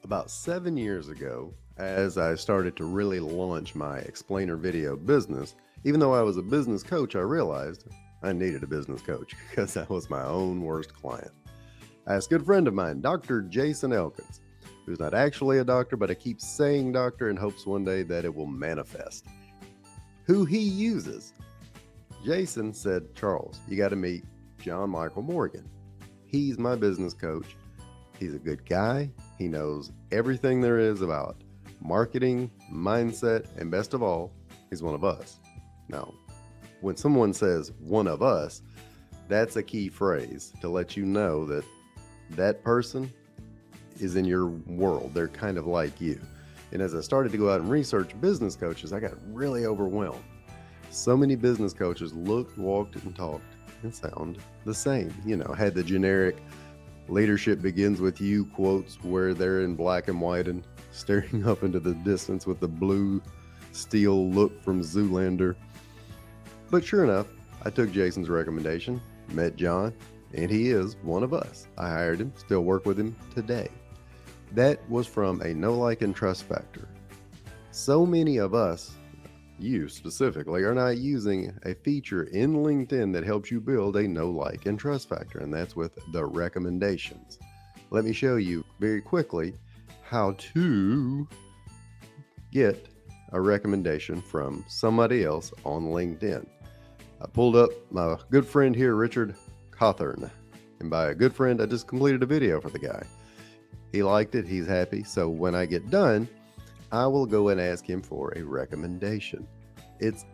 About 7 years ago, as I started to really launch my explainer video business, even though I was a business coach, I realized I needed a business coach because I was my own worst client. I asked a good friend of mine, Dr. Jason Elkins, who's not actually a doctor, but I keep saying doctor in hopes one day that it will manifest, who he uses. Jason said, Charles, you got to meet John Michael Morgan. He's my business coach. He's a good guy. He knows everything there is about marketing, mindset, and best of all, he's one of us. Now, when someone says one of us, that's a key phrase to let you know that that person is in your world. They're kind of like you. And as I started to go out and research business coaches, I got really overwhelmed. So many business coaches looked, walked, and talked and sound the same. Had the generic leadership begins with you quotes where they're in black and white and staring up into the distance with the blue steel look from Zoolander. But sure enough, I took Jason's recommendation, met John, and he is one of us. I hired him, still work with him today. That was from a know, like, and trust factor. So many of us, you specifically, are not using a feature in LinkedIn that helps you build a know, like, and trust factor, and that's with the recommendations. Let me show you very quickly how to get a recommendation from somebody else on LinkedIn. I pulled up my good friend here, Richard Cawthorn, and by a good friend, I just completed a video for the guy. He liked it, he's happy, so when I get done, I will go and ask him for a recommendation. It's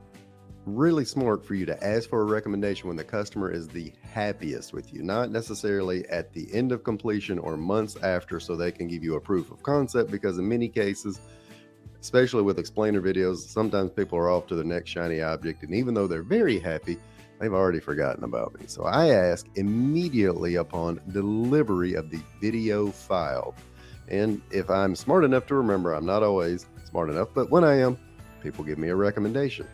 really smart for you to ask for a recommendation when the customer is the happiest with you, not necessarily at the end of completion or months after so they can give you a proof of concept, because in many cases, especially with explainer videos, sometimes people are off to the next shiny object, and even though they're very happy, they've already forgotten about me. So I ask immediately upon delivery of the video file. And if I'm smart enough to remember, I'm not always smart enough, but when I am, people give me a recommendation.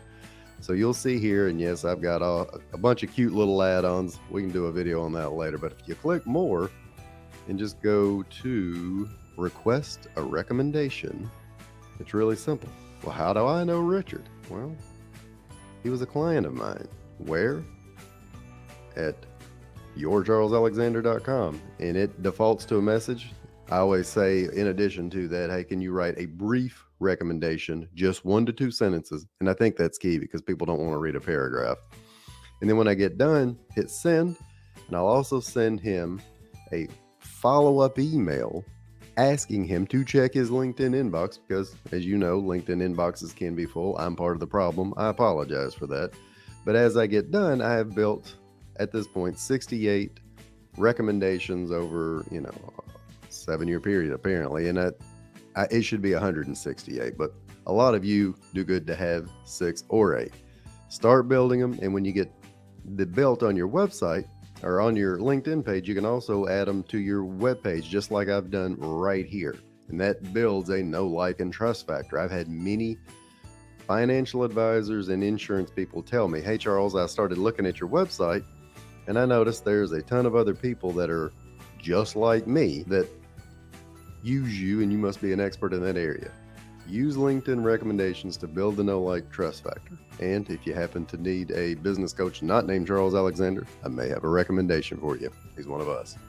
So you'll see here, and yes, I've got a bunch of cute little add-ons. We can do a video on that later, but if you click more and just go to request a recommendation, it's really simple. Well, how do I know Richard? Well, he was a client of mine. Where? At yourcharlesalexander.com, and it defaults to a message. I always say, in addition to that, hey, can you write a brief recommendation, just 1 to 2 sentences? And I think that's key because people don't want to read a paragraph. And then when I get done, hit send, and I'll also send him a follow-up email asking him to check his LinkedIn inbox because, as you know, LinkedIn inboxes can be full. I'm part of the problem. I apologize for that. But as I get done, I have built, at this point, 68 recommendations over, 7-year period, apparently. And it should be 168, but a lot of you do good to have 6 or 8. Start building them, and when you get the built on your website or on your LinkedIn page, you can also add them to your web page, just like I've done right here. And that builds a know, like, and trust factor. I've had many financial advisors and insurance people tell me, hey, Charles, I started looking at your website and I noticed there's a ton of other people that are just like me that use you, and you must be an expert in that area. Use LinkedIn recommendations to build the know, like, trust factor. And if you happen to need a business coach not named Charles Alexander, I may have a recommendation for you. He's one of us.